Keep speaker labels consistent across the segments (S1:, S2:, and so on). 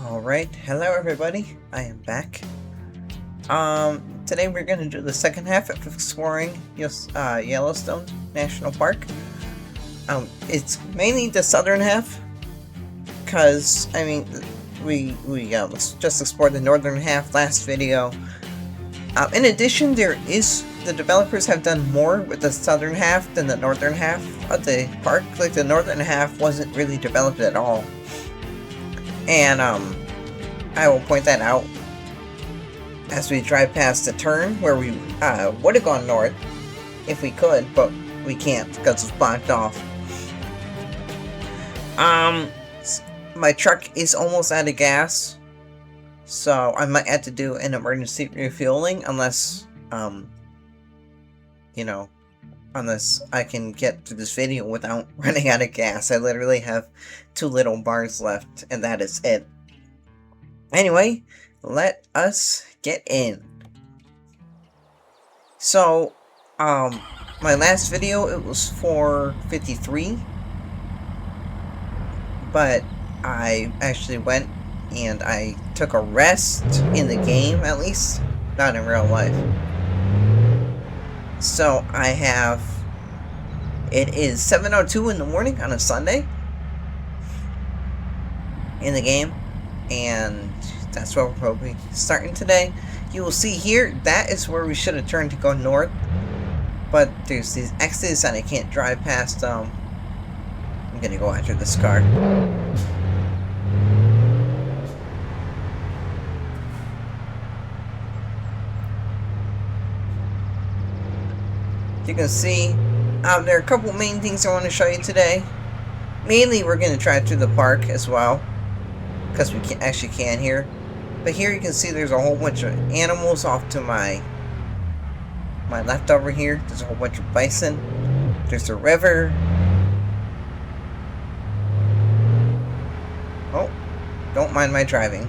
S1: Alright, hello everybody, I am back. Today we're gonna do the second half of exploring Yellowstone National Park. It's mainly the southern half, cause, we just explored the northern half last video. In addition, the developers have done more with the southern half than the northern half of the park. Like, the northern half wasn't really developed at all. And, I will point that out as we drive past the turn where we would have gone north if we could, but we can't because it's blocked off. My truck is almost out of gas, so I might have to do an emergency refueling unless, unless I can get through this video without running out of gas. I literally have 2 little bars left, and that is it. Anyway, let us get in. So, my last video, it was 4:53, but I actually went and I took a rest in the game, at least, not in real life. So it is 7:02 in the morning on a Sunday in the game, and that's where we're probably starting today. You will see here, that is where we should have turned to go north, but there's these X's and I can't drive past them. I'm gonna go after this car. You can see there are a couple main things I want to show you today. Mainly we're going to drive through the park as well, because we actually can here. But here you can see there's a whole bunch of animals off to my left over here. There's a whole bunch of bison. There's a river. Oh, don't mind my driving.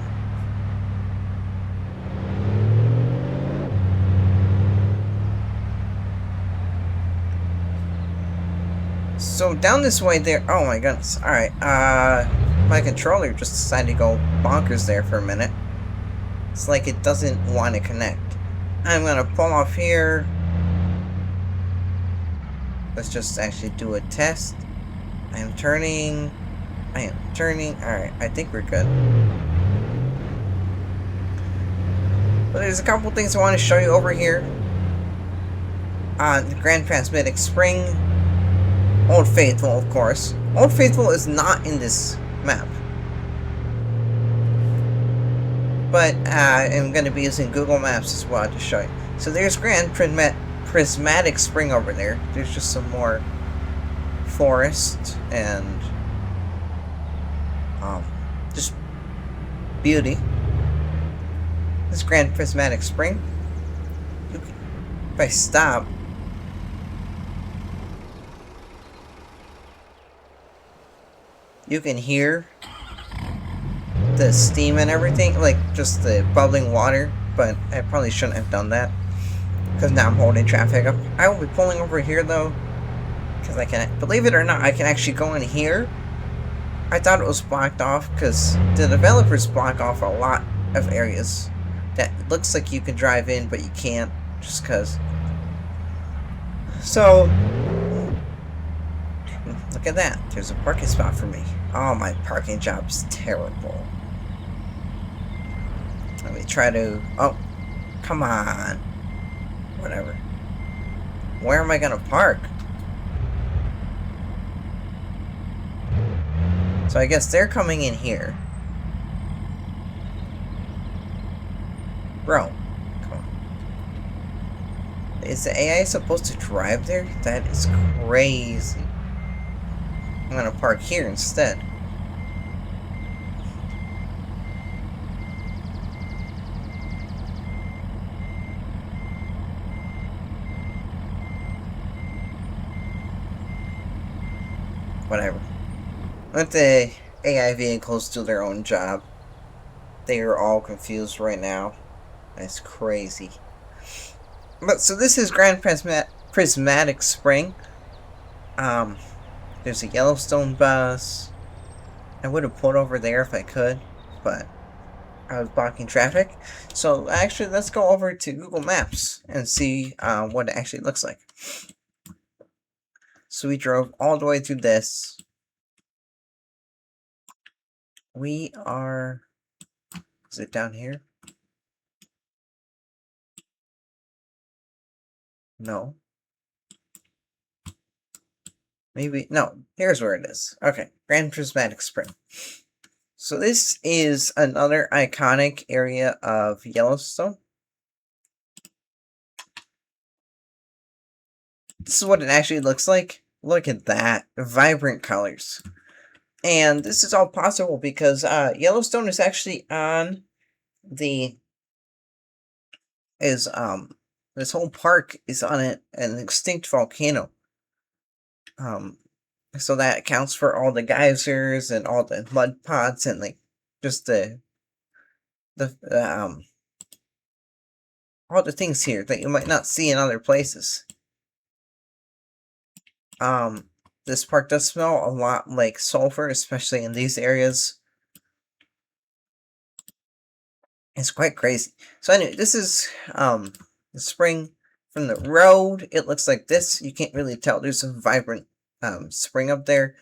S1: So down this way there, oh my goodness, alright, my controller just decided to go bonkers there for a minute. It's like it doesn't want to connect. I'm gonna pull off here. Let's just actually do a test. I am turning, alright, I think we're good. But there's a couple things I want to show you over here. The Grand Transmitic Spring. Old Faithful, of course. Old Faithful is not in this map, but I'm going to be using Google Maps as well to show you. So there's Grand Prismatic Spring over there. There's just some more forest and just beauty. This Grand Prismatic Spring. If I stop, you can hear the steam and everything, like just the bubbling water, but I probably shouldn't have done that because now I'm holding traffic up. I will be pulling over here though, because I can, believe it or not, I can actually go in here. I thought it was blocked off because the developers block off a lot of areas that looks like you can drive in, but you can't just because. So, look at that. There's a parking spot for me. Oh, my parking job's terrible. Let me try to... Oh, come on. Whatever. Where am I gonna park? So I guess they're coming in here. Bro, come on. Is the AI supposed to drive there? That is crazy. I'm gonna park here instead. Whatever. Let the AI vehicles do their own job. They are all confused right now. That's crazy. But so this is Grand Prismatic Spring. There's a Yellowstone bus. I would have pulled over there if I could, but I was blocking traffic. So actually, let's go over to Google Maps and see what it actually looks like. So we drove all the way through this. We are. Is it down here? No. Maybe. No. Here's where it is. Okay. Grand Prismatic Spring. So this is another iconic area of Yellowstone. This is what it actually looks like. Look at that. Vibrant colors. And this is all possible because Yellowstone is actually on the this whole park is on an extinct volcano. Um so that accounts for all the geysers and all the mud pots and like just the all the things here that you might not see in other places. Um this park does smell a lot like sulfur, especially in these areas. It's quite crazy. So anyway, this is the spring from the road. It looks like this. You can't really tell. There's some vibrant spring up there.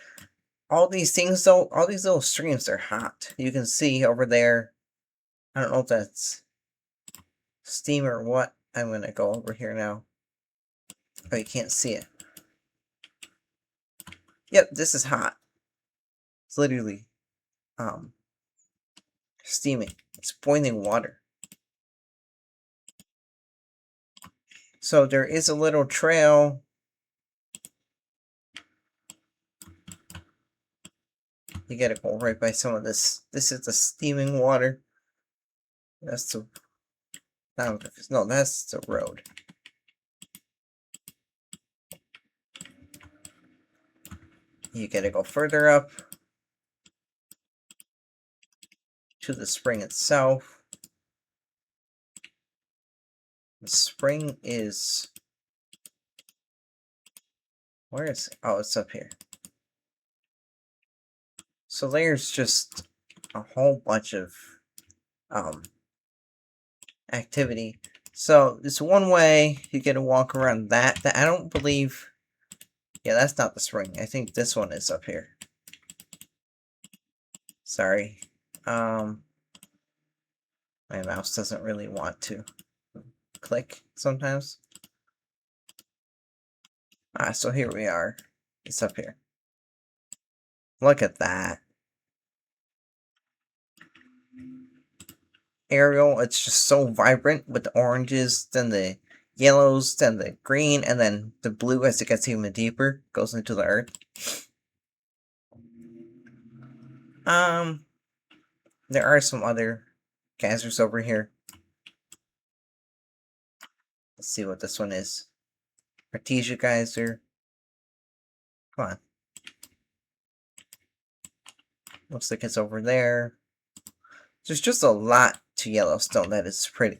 S1: All these things though, all these little streams, they're hot. You can see over there. I don't know if that's steam or what. I'm gonna go over here now. Oh, you can't see it. Yep, this is hot. It's literally um steaming. It's boiling water. So there is a little trail. You gotta go right by some of this. This is the steaming water. That's the no, that's the road. You gotta go further up to the spring itself. The spring is where is it? Oh, it's up here. So there's just a whole bunch of activity. So it's one way you get to walk around that. That I don't believe. Yeah, that's not the spring. I think this one is up here. Sorry. My mouse doesn't really want to click sometimes. So here we are. It's up here. Look at that. Aerial, it's just so vibrant with the oranges, then the yellows, then the green, and then the blue as it gets even deeper, goes into the earth. There are some other geysers over here. Let's see what this one is. Artesia geyser. Come on. Looks like it's over there. There's just a lot to Yellowstone that is pretty.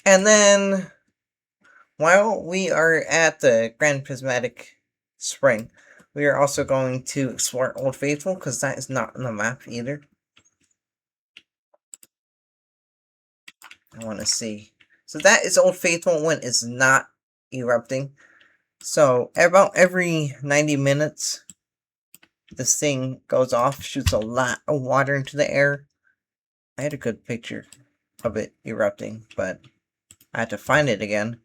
S1: And then, while we are at the Grand Prismatic Spring, we are also going to explore Old Faithful, because that is not on the map either. I want to see. So that is Old Faithful when it's not erupting. So about every 90 minutes, this thing goes off, shoots a lot of water into the air. I had a good picture of it erupting, but I had to find it again.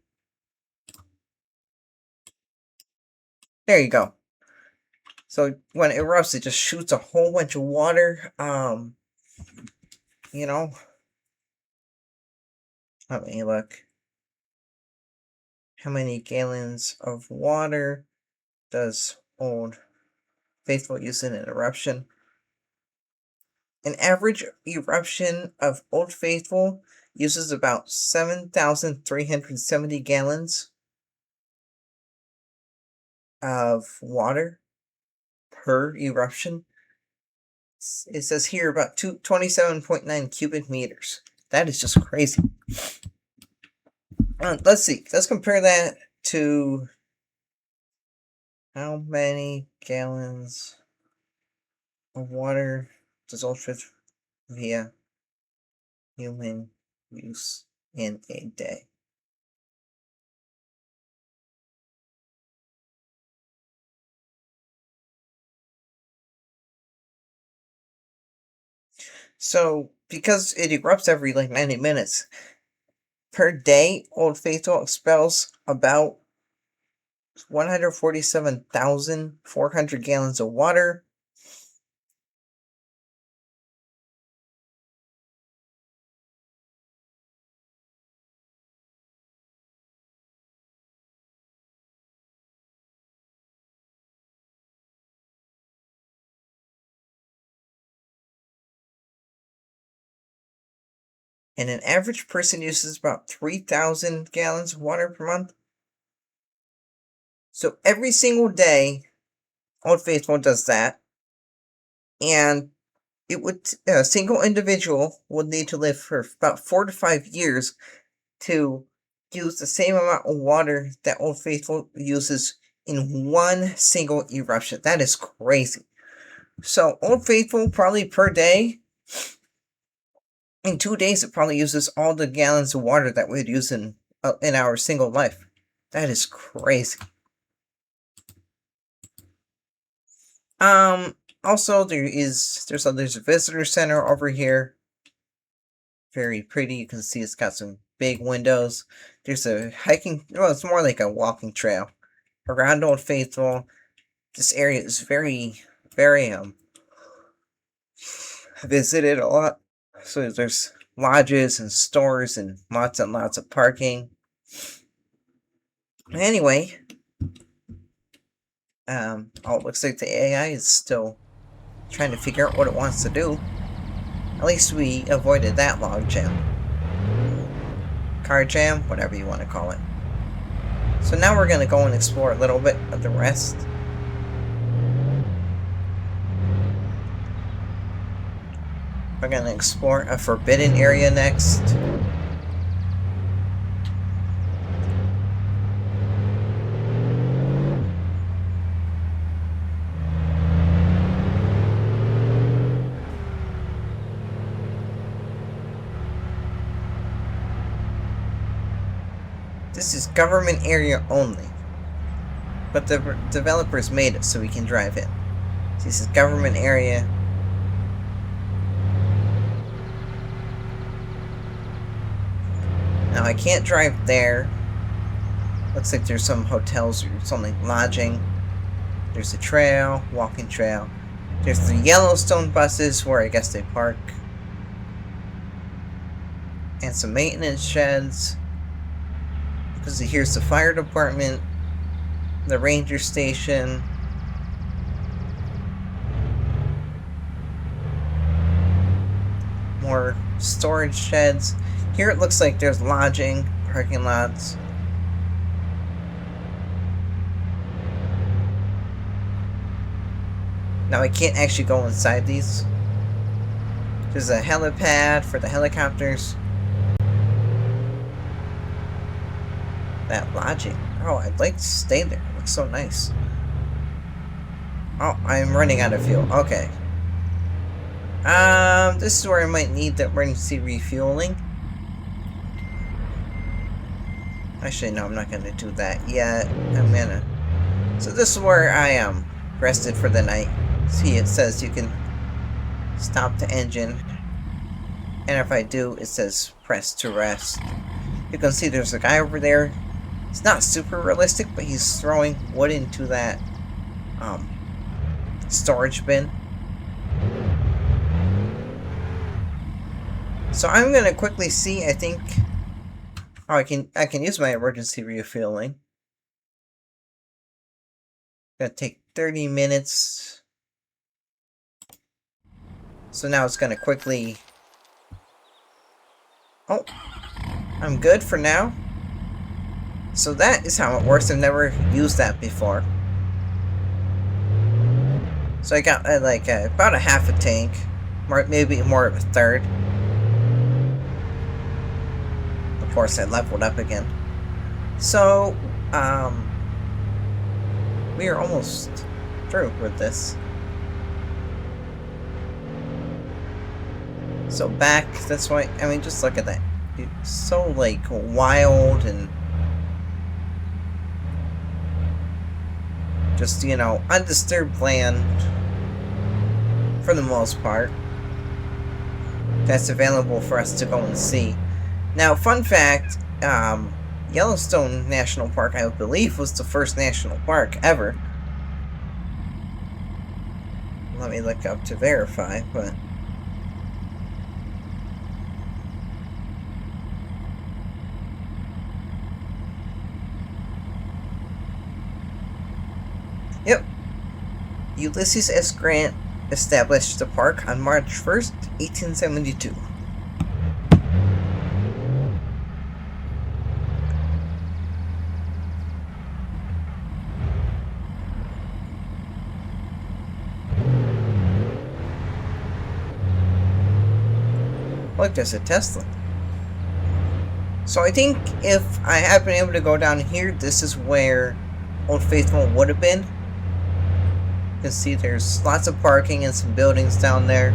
S1: There you go. So when it erupts, it just shoots a whole bunch of water. You know, let me look. How many gallons of water does Old Faithful use in an eruption? An average eruption of Old Faithful uses about 7,370 gallons of water per eruption. It says here about 27.9 cubic meters. That is just crazy. Let's see. Let's compare that to how many gallons of water does Old Faithful? Yeah. human use in a day. So, because it erupts every like 90 minutes, per day, Old Faithful expels about 147,400 gallons of water. And an average person uses about 3,000 gallons of water per month. So every single day, Old Faithful does that. And it would a single individual would need to live for about 4 to 5 years to use the same amount of water that Old Faithful uses in one single eruption. That is crazy. So Old Faithful probably per day, in 2 days, it probably uses all the gallons of water that we'd use in our single life. That is crazy. Also, there's a visitor center over here. Very pretty. You can see it's got some big windows. There's a hiking. Well, it's more like a walking trail around Old Faithful. This area is very, very visited a lot. So there's lodges and stores and lots of parking. Anyway, oh, it looks like the AI is still trying to figure out what it wants to do. At least we avoided that log jam. Car jam, whatever you want to call it. So now we're going to go and explore a little bit of the rest. We're going to explore a forbidden area next. This is government area only. But the developers made it so we can drive in. This is government area. Now I can't drive there. Looks like there's some hotels or something, lodging. There's a trail, walking trail. There's the Yellowstone buses where I guess they park. And some maintenance sheds. Because here's the fire department, the ranger station. More storage sheds. Here it looks like there's lodging, parking lots. Now I can't actually go inside these. There's a helipad for the helicopters. That lodging. Oh, I'd like to stay there. It looks so nice. Oh, I'm running out of fuel. Okay. This is where I might need the emergency refueling. Actually, no, I'm not gonna do that yet. So this is where I am rested for the night. See, it says you can stop the engine. And if I do, it says press to rest. You can see there's a guy over there. It's not super realistic, but he's throwing wood into that storage bin. So I'm gonna quickly see. I think I can use my emergency refueling. Gonna take 30 minutes. So now it's gonna quickly. Oh, I'm good for now. So that is how it works. I've never used that before. So I got about a half a tank, maybe more of a third. Of course, I leveled up again. So, we are almost through with this. So back this way, I mean, just look at that. It's so, like, wild and just, you know, undisturbed land for the most part that's available for us to go and see. Now, fun fact, Yellowstone National Park, I believe, was the first national park ever. Let me look up to verify, but... Yep. Ulysses S. Grant established the park on March 1st, 1872. Look, there's a Tesla. So I think if I had been able to go down here, this is where Old Faithful would have been. You can see there's lots of parking and some buildings down there.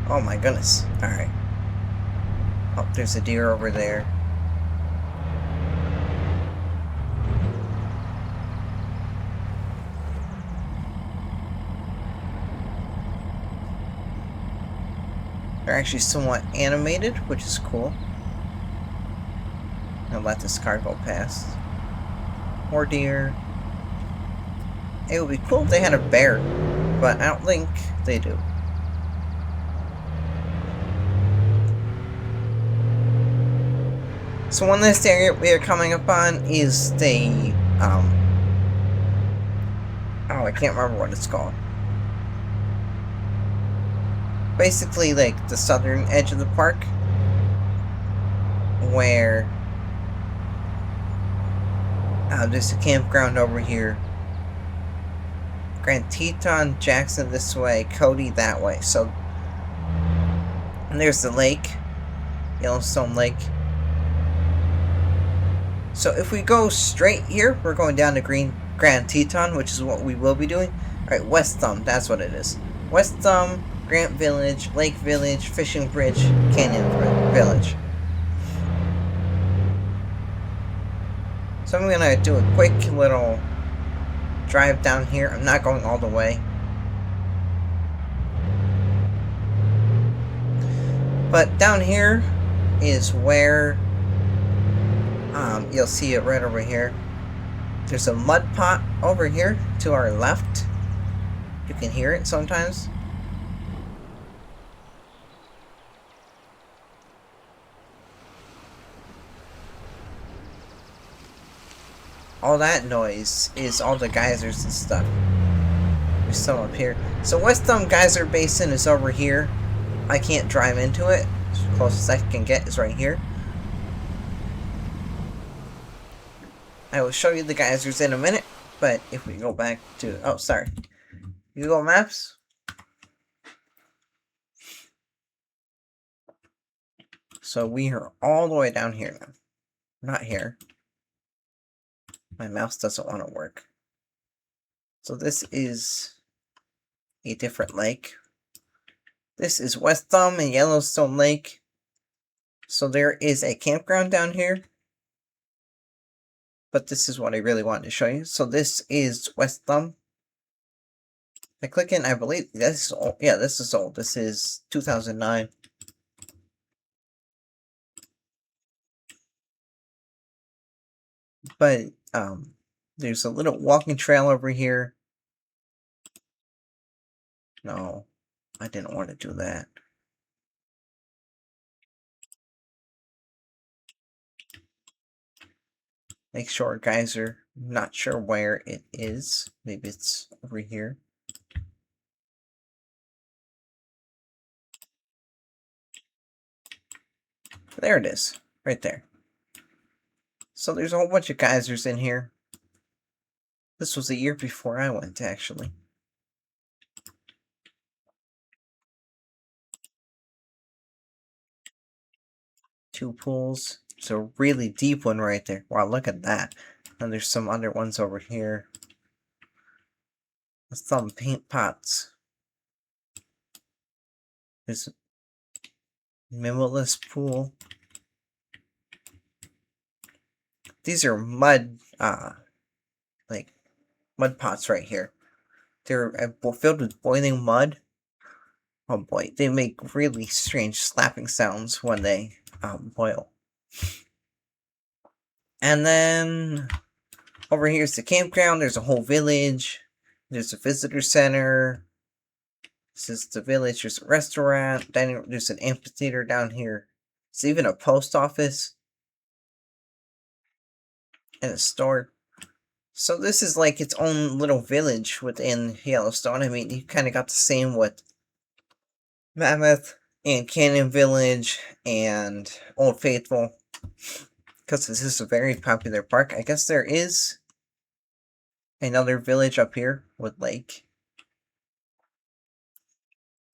S1: Oh my goodness. Alright. Oh, there's a deer over there. They're actually somewhat animated, which is cool. I'll let this car go past. More deer. It would be cool if they had a bear, but I don't think they do. So one last area we are coming up on is the, oh, I can't remember what it's called. Basically, like, the southern edge of the park, where there's a campground over here. Grand Teton, Jackson this way, Cody that way. So, and there's the lake, Yellowstone Lake. So if we go straight here, we're going down to Grand Teton, which is what we will be doing. Alright, West Thumb, that's what it is. West Thumb, Grant Village, Lake Village, Fishing Bridge, Canyon Village. So I'm gonna do a quick little drive down here. I'm not going all the way. But down here is where you'll see it right over here. There's a mud pot over here to our left. You can hear it sometimes. All that noise is all the geysers and stuff. There's some up here. So West Thumb Geyser Basin is over here. I can't drive into it. As close as I can get is right here. I will show you the geysers in a minute, but if we go back to... Oh, sorry. Google Maps. So we are all the way down here now. Not here. My mouse doesn't want to work. So this is a different lake. This is West Thumb and Yellowstone Lake. So there is a campground down here. But this is what I really wanted to show you. So this is West Thumb. I click in, I believe this is old. Yeah, this is old. This is 2009. But there's a little walking trail over here. No, I didn't want to do that. Lakeshore Geyser. Not sure where it is. Maybe it's over here. There it is. Right there. So there's a whole bunch of geysers in here. This was a year before I went, actually. Two pools. It's a really deep one right there. Wow, look at that. And there's some other ones over here. Some paint pots. There's a minimalist pool. These are mud, like mud pots right here. They're filled with boiling mud. Oh boy, they make really strange slapping sounds when they boil. And then over here's the campground. There's a whole village. There's a visitor center. This is the village. There's a restaurant. Then there's an amphitheater down here. There's even a post office. And a store. So this is like its own little village within Yellowstone. I mean, you kind of got the same with Mammoth and Canyon Village and Old Faithful. Because this is a very popular park. I guess there is another village up here with lake.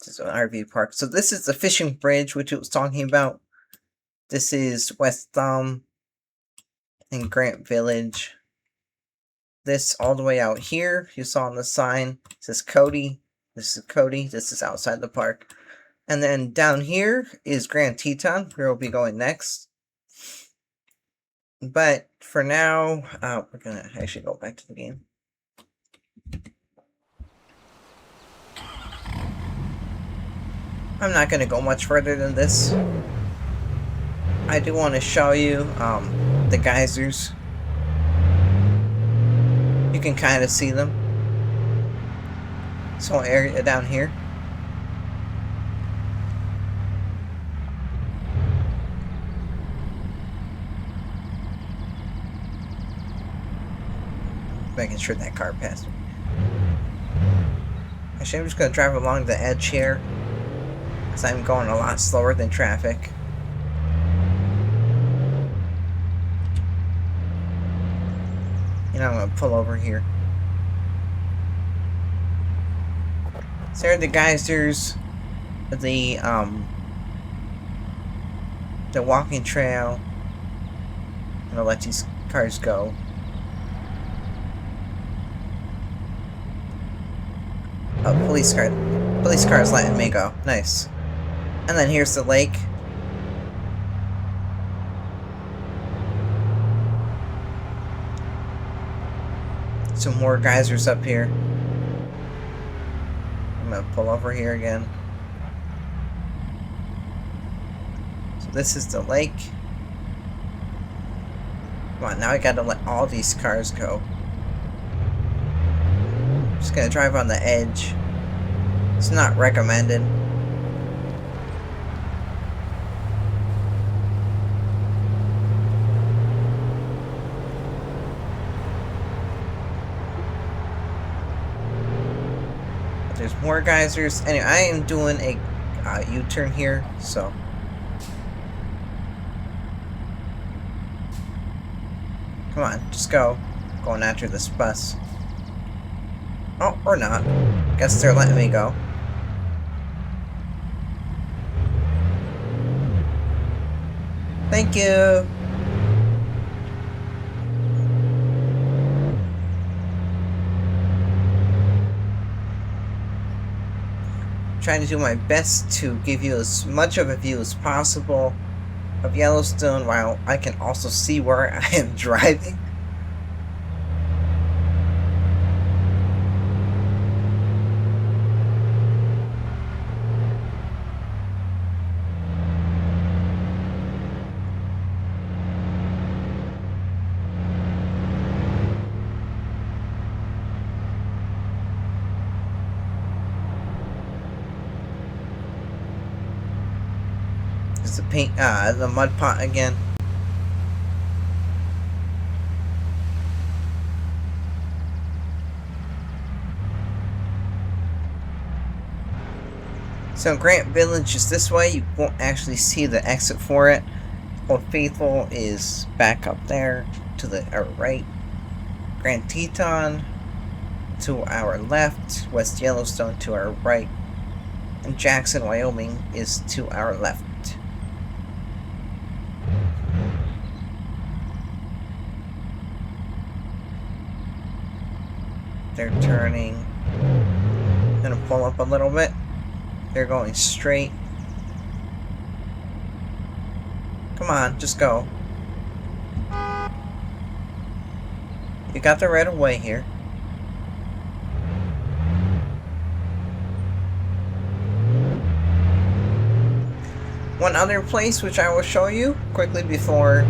S1: This is an RV park. So this is the fishing bridge, which it was talking about. This is West Thumb and Grant Village. This all the way out here, you saw on the sign, says Cody. This is Cody. This is outside the park. And then down here is Grand Teton, where we'll be going next. But for now, we're going to actually go back to the game. I'm not going to go much further than this. I do want to show you the geysers. You can kind of see them. This whole area down here. Making sure that car passed me. Actually, I'm just going to drive along the edge here, because I'm going a lot slower than traffic. You know, I'm going to pull over here. So there are the geysers, the walking trail. I'm going to let these cars go. Oh, police car is letting me go. Nice. And then here's the lake. Some more geysers up here. I'm gonna pull over here again. So this is the lake. Come on, now I gotta let all these cars go. Just gonna drive on the edge. It's not recommended. But there's more geysers. Anyway, I am doing a U-turn here, so. Come on, just go. I'm going after this bus. Oh, or not. Guess they're letting me go. Thank you. Trying to do my best to give you as much of a view as possible of Yellowstone while I can also see where I am driving. There's the mud pot again. So Grant Village is this way. You won't actually see the exit for it. Old Faithful is back up there to the right. Grand Teton to our left. West Yellowstone to our right. And Jackson, Wyoming is to our left. They're turning. Gonna pull up a little bit. They're going straight. Come on, just go. You got the right of way here. One other place which I will show you quickly before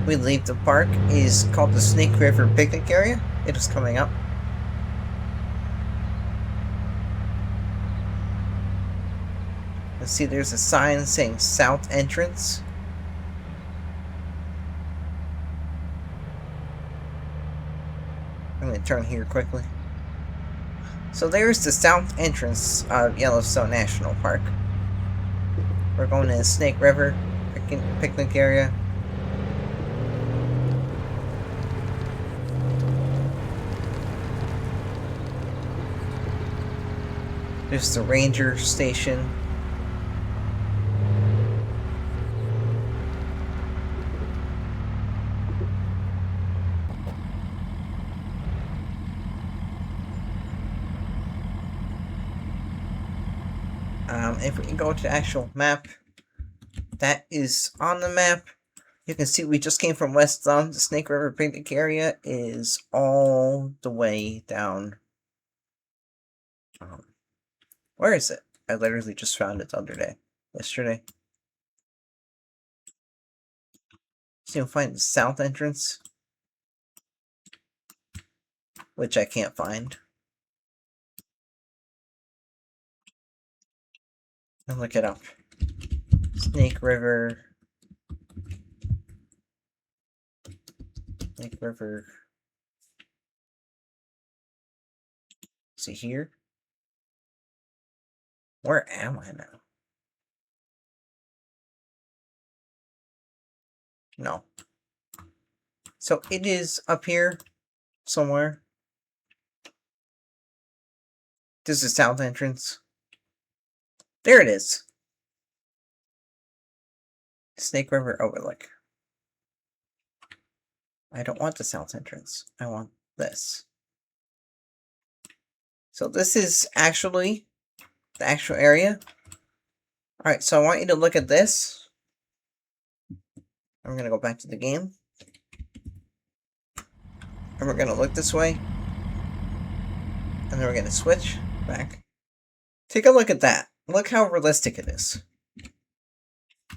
S1: we leave the park is called the Snake River Picnic Area. It is coming up. Let's see, there's a sign saying South Entrance. I'm going to turn here quickly. So there's the south entrance of Yellowstone National Park. We're going to the Snake River picnic area. There's the ranger station. If we can go to the actual map, that is on the map. You can see we just came from West Thumb. The Snake River picnic area is all the way down. Where is it? I literally just found it the other day. Yesterday. So you'll find the south entrance, which I can't find. I'll look it up. Snake River. Snake River. See here? Where am I now? No. So it is up here somewhere. This is south entrance. There it is. Snake River Overlook. I don't want the south entrance. I want this. So this is actually the actual area. Alright, so I want you to look at this. I'm going to go back to the game. And we're going to look this way. And then we're going to switch back. Take a look at that. Look how realistic it is.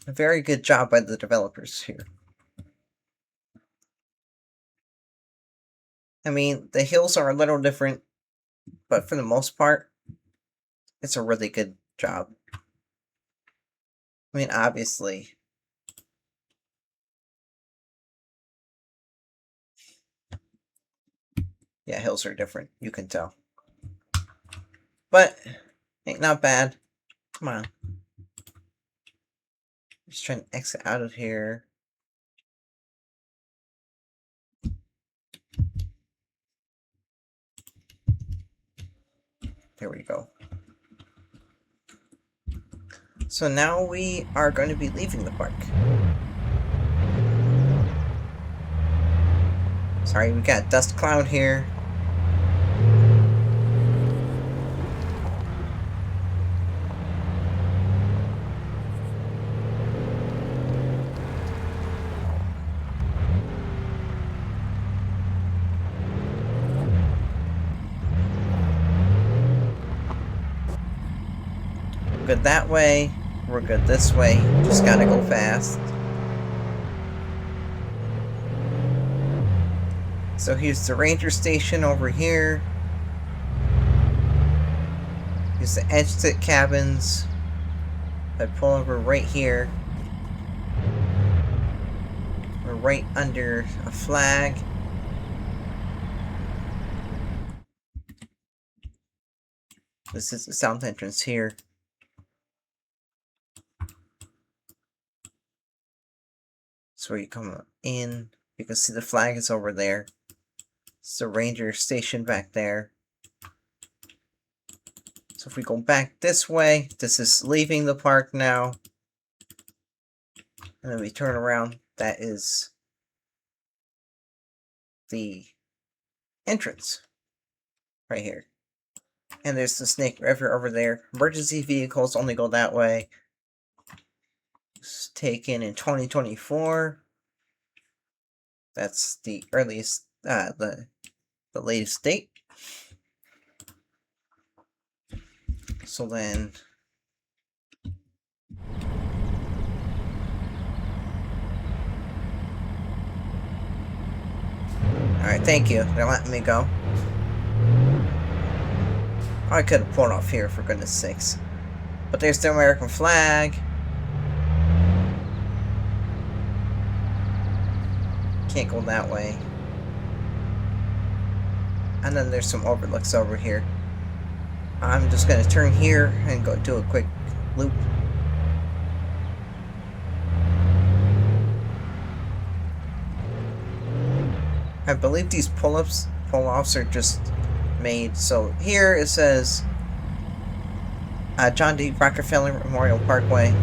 S1: A very good job by the developers here. I mean, the hills are a little different, but for the most part, it's a really good job. I mean, obviously, yeah, hills are different. You can tell. But, ain't not bad. Come on. Just trying to exit out of here. There we go. So now we are going to be leaving the park. Sorry, we got a dust cloud here. We're good that way. We're good this way. Just gotta go fast. So here's the ranger station over here. Here's the exit cabins. If I pull over right here, we're right under a flag. This is the south entrance here. So where you come in, you can see the flag is over there. It's the ranger station back there. So if we go back this way, this is leaving the park now. And then we turn around, that is the entrance. right here. And there's the Snake River over there. Emergency vehicles only go that way. It's taken in 2024. That's the earliest, the latest date. So then, alright, thank you. They're letting me go. I could have pulled off here, for goodness sakes. But there's the American flag. Can't go that way. And then there's some overlooks over here. I'm just gonna turn here and go do a quick loop. I believe these pull-offs are just made. So here it says John D. Rockefeller Memorial Parkway.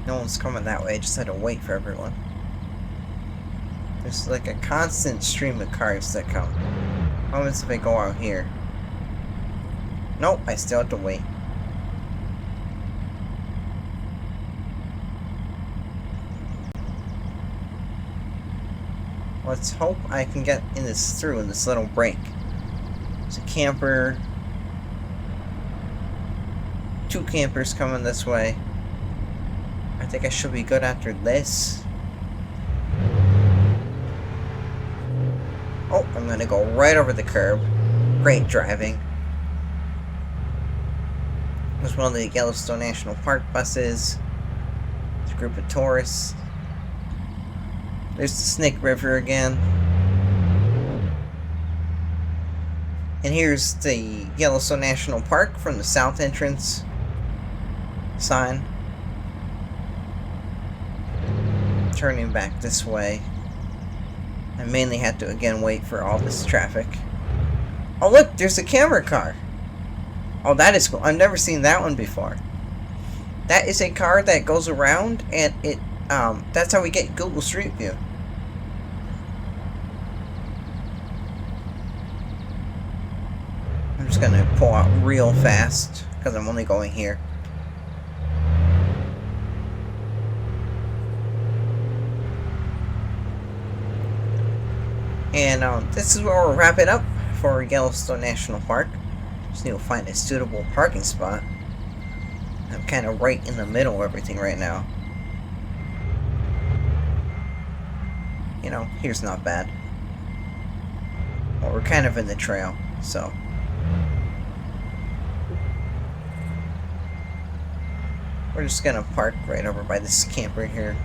S1: No one's coming that way, I just had to wait for everyone. There's like a constant stream of cars that come. What happens if I go out here? Nope, I still have to wait. Let's hope I can get in this little break. There's a camper. 2 campers coming this way. I think I should be good after this. Oh, I'm gonna go right over the curb. Great driving. There's one of the Yellowstone National Park buses. There's a group of tourists. There's the Snake River again. And here's the Yellowstone National Park from the south entrance sign. Turning back this way. I mainly had to again wait for all this traffic. Oh look, there's a camera car. Oh, that is cool. I've never seen that one before. That is a car that goes around, and it that's how we get Google Street View. I'm just gonna pull out real fast because I'm only going here. And this is where we'll wrap it up for Yellowstone National Park. Just need to find a suitable parking spot. I'm kind of right in the middle of everything right now. You know, here's not bad. Well, we're kind of in the trail, so. We're just gonna park right over by this camper here.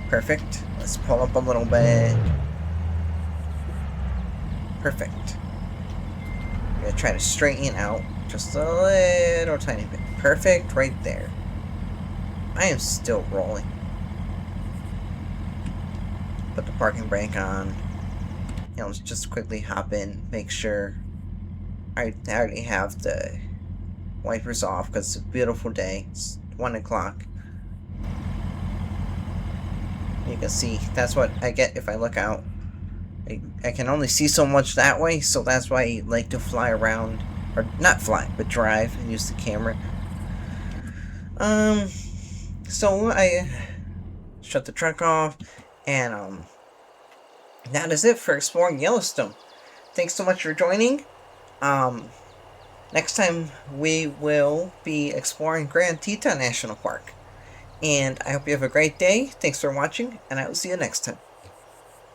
S1: Perfect. Let's pull up a little bit. Perfect. I'm gonna try to straighten out just a little tiny bit. Perfect, right there. I am still rolling. Put the parking brake on. You know, let's just quickly hop in, make sure I already have the wipers off because it's a beautiful day. It's 1 o'clock. You can see, that's what I get if I look out. I can only see so much that way, so that's why I like to fly around. Or, not fly, but drive and use the camera. So I shut the truck off, and, that is it for exploring Yellowstone. Thanks so much for joining. Next time we will be exploring Grand Teton National Park. And I hope you have a great day. Thanks for watching, and I will see you next time.